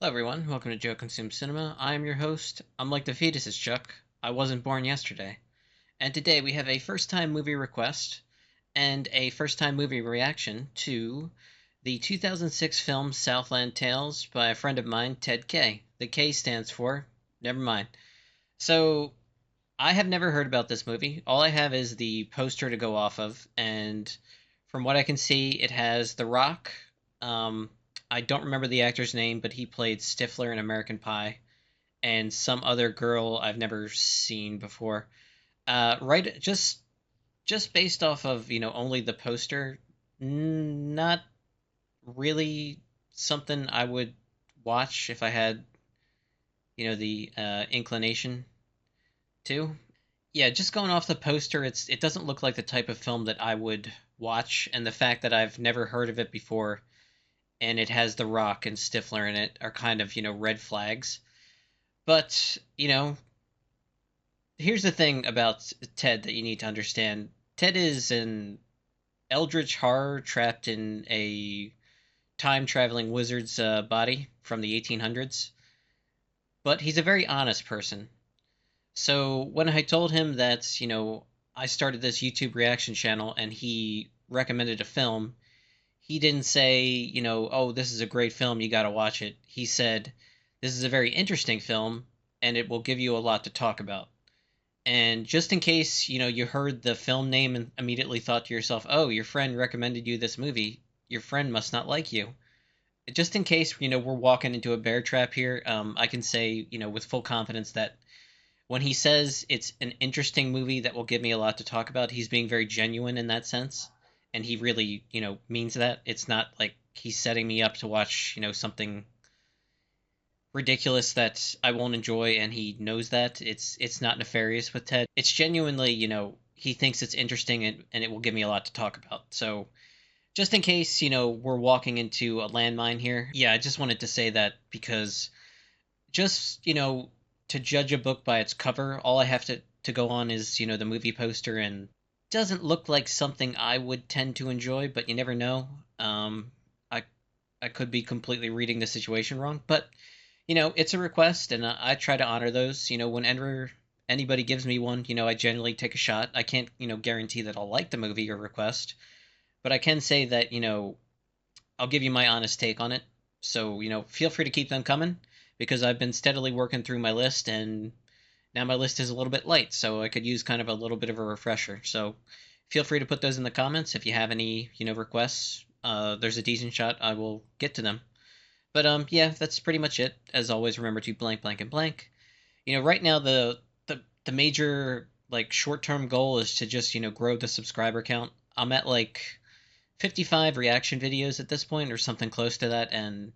Hello everyone, welcome to Joe Consumes Cinema. I am your host. I'm like the fetuses, Chuck. I wasn't born yesterday. And today we have a first-time movie request and a first-time movie reaction to the 2006 film Southland Tales by a friend of mine, Ted K. The K stands for never mind. So, I have never heard about this movie. All I have is the poster to go off of, and from what I can see, it has The Rock. Um, I don't remember the actor's name, but he played Stifler in American Pie, and some other girl I've never seen before. Right, just based off of only the poster, not really something I would watch if I had the inclination to. Yeah, just going off the poster, it doesn't look like the type of film that I would watch, and the fact that I've never heard of it before, and it has The Rock and Stifler in it, are kind of red flags. But here's the thing about Ted that you need to understand. Ted is an eldritch horror trapped in a time traveling wizard's body from the 1800s, but he's a very honest person. So when I told him that, I started this YouTube reaction channel and he recommended a film, he didn't say, oh, this is a great film, you got to watch it. He said, this is a very interesting film and it will give you a lot to talk about. And just in case, you heard the film name and immediately thought to yourself, oh, your friend recommended you this movie, your friend must not like you. Just in case, we're walking into a bear trap here, I can say, with full confidence that when he says it's an interesting movie that will give me a lot to talk about, he's being very genuine in that sense. And he really, means that. It's not like he's setting me up to watch, something ridiculous that I won't enjoy and he knows that. It's not nefarious with Ted. It's genuinely, he thinks it's interesting and it will give me a lot to talk about. So just in case, we're walking into a landmine here. Yeah, I just wanted to say that because just, to judge a book by its cover, all I have to go on is, the movie poster, and doesn't look like something I would tend to enjoy, but you never know. I I could be completely reading the situation wrong, but it's a request, and I try to honor those. Whenever anybody gives me one, I generally take a shot. I can't, guarantee that I'll like the movie or request, but I can say that, I'll give you my honest take on it. So, feel free to keep them coming because I've been steadily working through my list, and now my list is a little bit light, so I could use kind of a little bit of a refresher. So feel free to put those in the comments if you have any, requests. There's a decent shot I will get to them. But yeah, that's pretty much it. As always, remember to blank, blank, and blank. Right now the major like short-term goal is to just grow the subscriber count. I'm at like 55 reaction videos at this point, or something close to that, and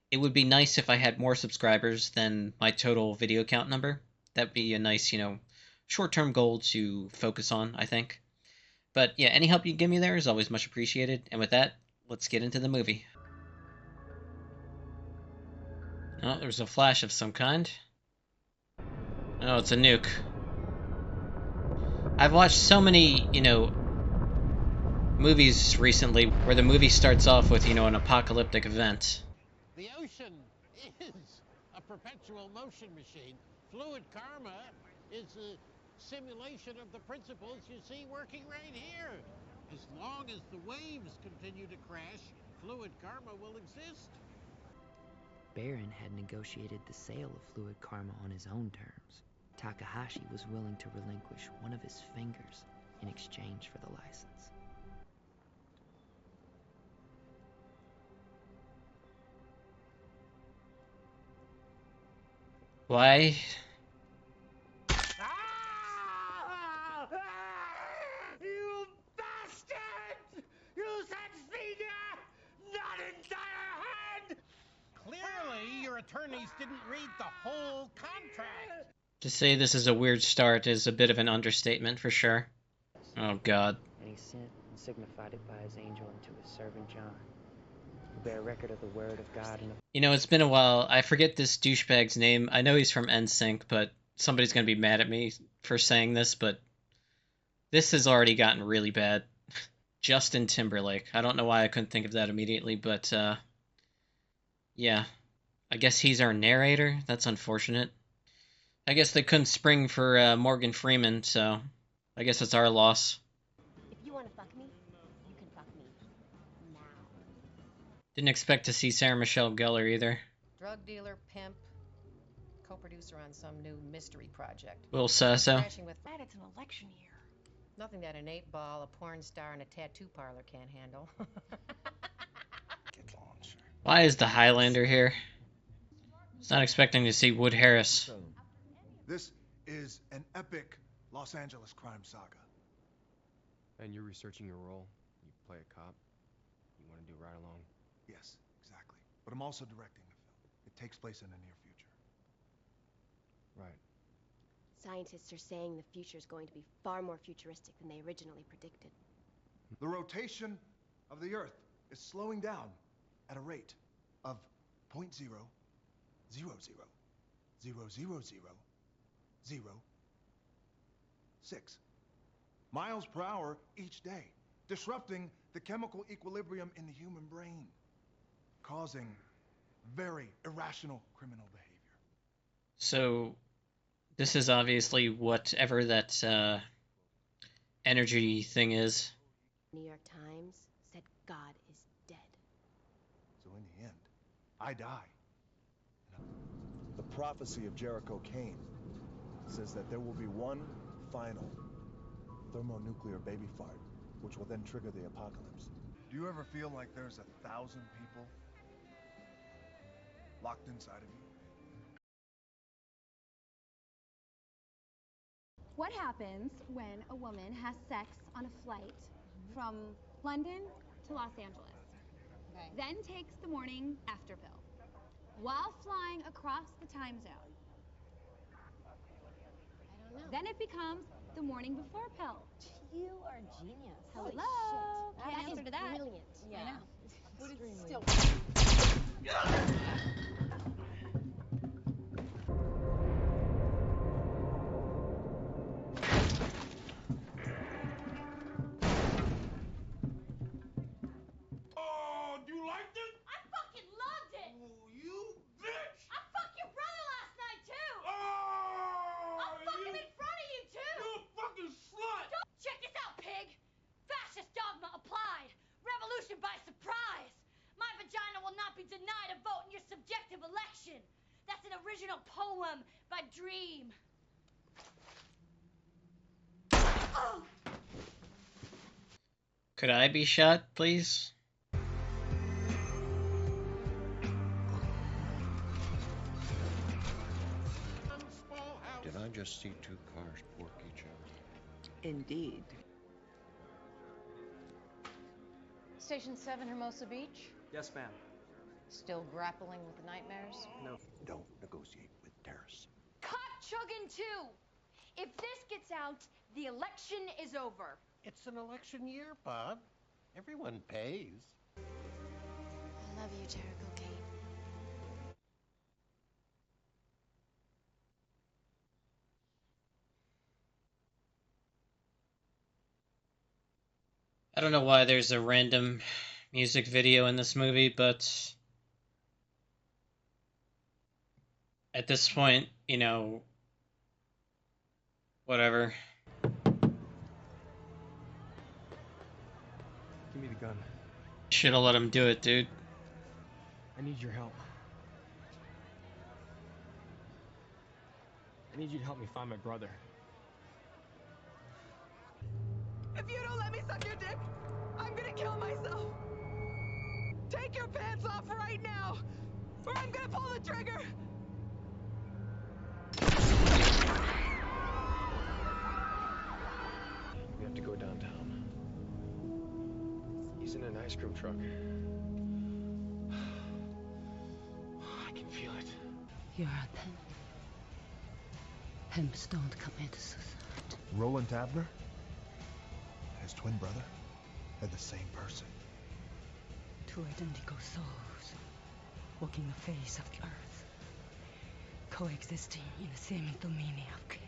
it would be nice if I had more subscribers than my total video count number. That'd be a nice, short-term goal to focus on, I think. But yeah, any help you give me there is always much appreciated. And with that, let's get into the movie. Oh, there's a flash of some kind. Oh, it's a nuke. I've watched so many, movies recently where the movie starts off with, an apocalyptic event. The ocean is a perpetual motion machine. Fluid karma is a simulation of the principles you see working right here. As long as the waves continue to crash, fluid karma will exist. Baron had negotiated the sale of fluid karma on his own terms. Takahashi was willing to relinquish one of his fingers in exchange for the license. Why? Ah! You bastard! You said finger, not entire hand! Clearly, your attorneys didn't read the whole contract. To say this is a weird start is a bit of an understatement for sure. Oh god. And he sent and signified it by his angel unto his servant John, who bear record of the word of God and of... It's been a while. I forget this douchebag's name. I know he's from NSYNC, but somebody's gonna be mad at me for saying this, but this has already gotten really bad. Justin Timberlake. I don't know why I couldn't think of that immediately, but yeah. I guess he's our narrator. That's unfortunate. I guess they couldn't spring for Morgan Freeman, so I guess it's our loss. If you want to fuck me, you can fuck me now. Didn't expect to see Sarah Michelle Gellar either. Drug dealer, pimp, co-producer on some new mystery project. Will Sasso. Crashing with Glad it's an election year. nothing that an 8-ball, a porn star, and a tattoo parlor can't handle. Why is the Highlander here? I was not expecting to see Wood Harris. This is an epic Los Angeles crime saga. And you're researching your role. You play a cop. You want to do ride along. Yes, exactly. But I'm also directing the film. It takes place in the near future. Right. Scientists are saying the future is going to be far more futuristic than they originally predicted. The rotation of the Earth is slowing down at a rate of 0.00000006 miles per hour each day, disrupting the chemical equilibrium in the human brain, causing very irrational criminal behavior. So, this is obviously whatever that energy thing is. New York Times said God is dead. So in the end, I die. The prophecy of Jericho Kane says that there will be one final thermonuclear baby fart, which will then trigger the apocalypse. Do you ever feel like there's 1,000 people locked inside of you? What happens when a woman has sex on a flight from London to Los Angeles, then takes the morning after pill while flying across the time zone? I don't know. Then it becomes the morning before pill. You are genius. Holy Hello? shit. Can't That answer is to that. brilliant. Yeah. I know. But it's still... Oh, you liked it? I fucking loved it! Oh, you bitch! I fucked your brother last night too! Oh! I'll fuck him in front of you too! You a fucking slut! Check this out, pig! Fascist dogma applied! Revolution by surprise! My vagina will not be denied a vote in your subjective election! That's an original poem by Dream. Oh! Could I be shot, please? Did I just see two cars pork each other? Indeed. Station 7, Hermosa Beach. Yes, ma'am. Still grappling with the nightmares? No. Don't negotiate with terrorists. Cock chugging too! If this gets out, the election is over. It's an election year, Bob. Everyone pays. I love you, Jericho Kane. I don't know why there's a random music video in this movie, but at this point, you know, whatever. Give me the gun. Should've let him do it, dude. I need your help. I need you to help me find my brother. If you don't let me suck your dick, I'm gonna kill myself. Take your pants off right now, or I'm gonna pull the trigger. We have to go downtown. He's in an ice cream truck. I can feel it. You're a pimp. Pimps don't commit suicide. Roland Tabner, his twin brother, they're the same person. Two identical souls, walking the face of the earth, coexisting in the same dominion of chaos.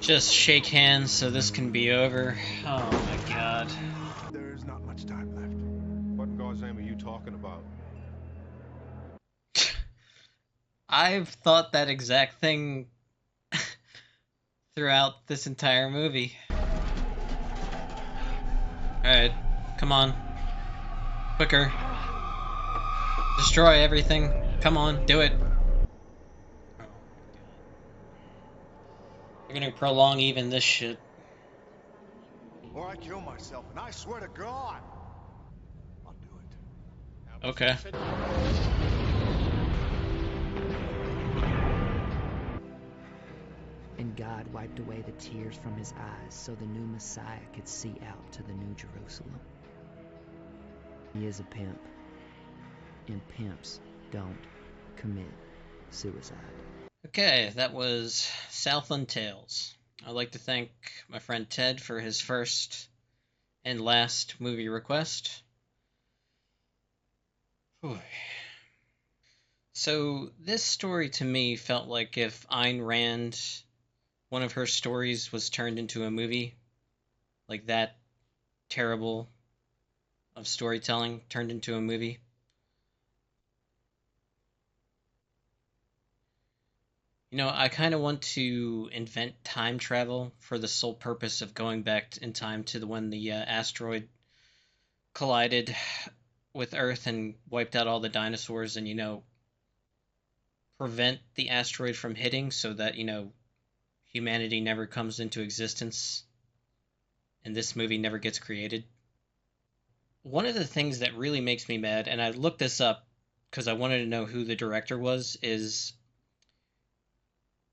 Just shake hands so this can be over. Oh my god. There's not much time left. What in God's name are you talking about? I've thought that exact thing throughout this entire movie. Alright, come on. Quicker. Destroy everything. Come on, do it. Oh, you're gonna prolong even this shit. Or I kill myself, and I swear to God, I'll do it. Okay. And God wiped away the tears from his eyes so the new Messiah could see out to the new Jerusalem. He is a pimp, and pimps don't commit suicide. Okay, that was Southland Tales. I'd like to thank my friend Ted for his first and last movie request. Whew. So, this story to me felt like if Ayn Rand, one of her stories was turned into a movie, like that terrible of storytelling turned into a movie. You know, I kind of want to invent time travel for the sole purpose of going back in time to when the asteroid collided with Earth and wiped out all the dinosaurs and, prevent the asteroid from hitting so that, humanity never comes into existence and this movie never gets created. One of the things that really makes me mad, and I looked this up because I wanted to know who the director was, is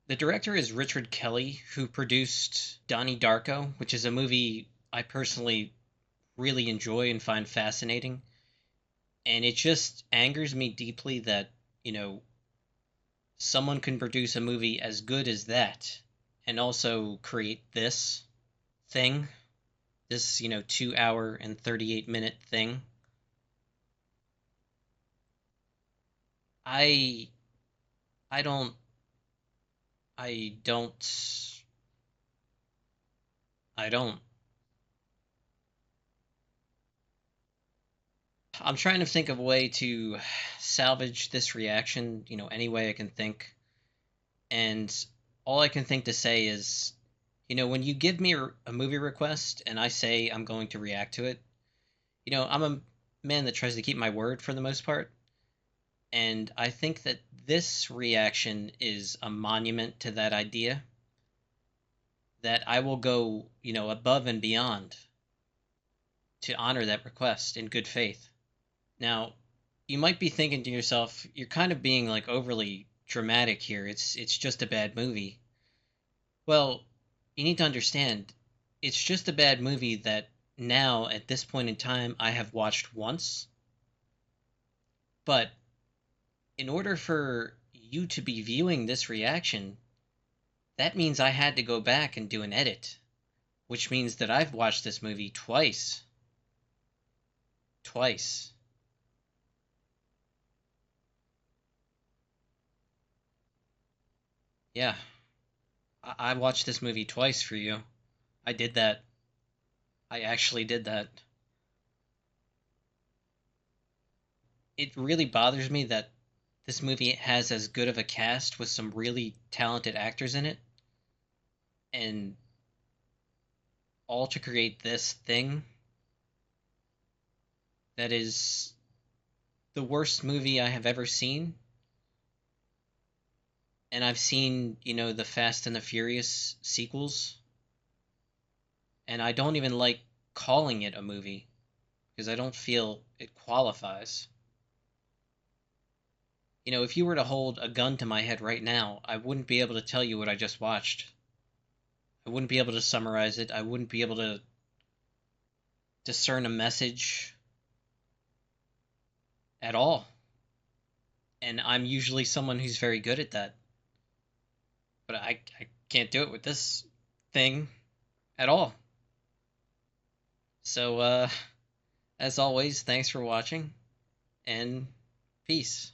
the director is Richard Kelly, who produced Donnie Darko, which is a movie I personally really enjoy and find fascinating. And it just angers me deeply that, someone can produce a movie as good as that and also create this thing, this, 2 hour and 38-minute thing. I I don't I don't I don't I'm trying to think of a way to salvage this reaction, any way I can think. And all I can think to say is, when you give me a movie request and I say I'm going to react to it, I'm a man that tries to keep my word for the most part. And I think that this reaction is a monument to that idea that I will go, above and beyond to honor that request in good faith. Now, you might be thinking to yourself, you're kind of being like overly dramatic here. It's just a bad movie. Well, you need to understand, it's just a bad movie that now at this point in time I have watched once. But in order for you to be viewing this reaction, that means I had to go back and do an edit, which means that I've watched this movie twice. Twice. Yeah, I watched this movie twice for you. I did that. I actually did that. It really bothers me that this movie has as good of a cast with some really talented actors in it, and all to create this thing that is the worst movie I have ever seen. And I've seen, the Fast and the Furious sequels, and I don't even like calling it a movie because I don't feel it qualifies. If you were to hold a gun to my head right now, I wouldn't be able to tell you what I just watched. I wouldn't be able to summarize it. I wouldn't be able to discern a message at all. And I'm usually someone who's very good at that. But I can't do it with this thing at all. So, as always, thanks for watching, and peace.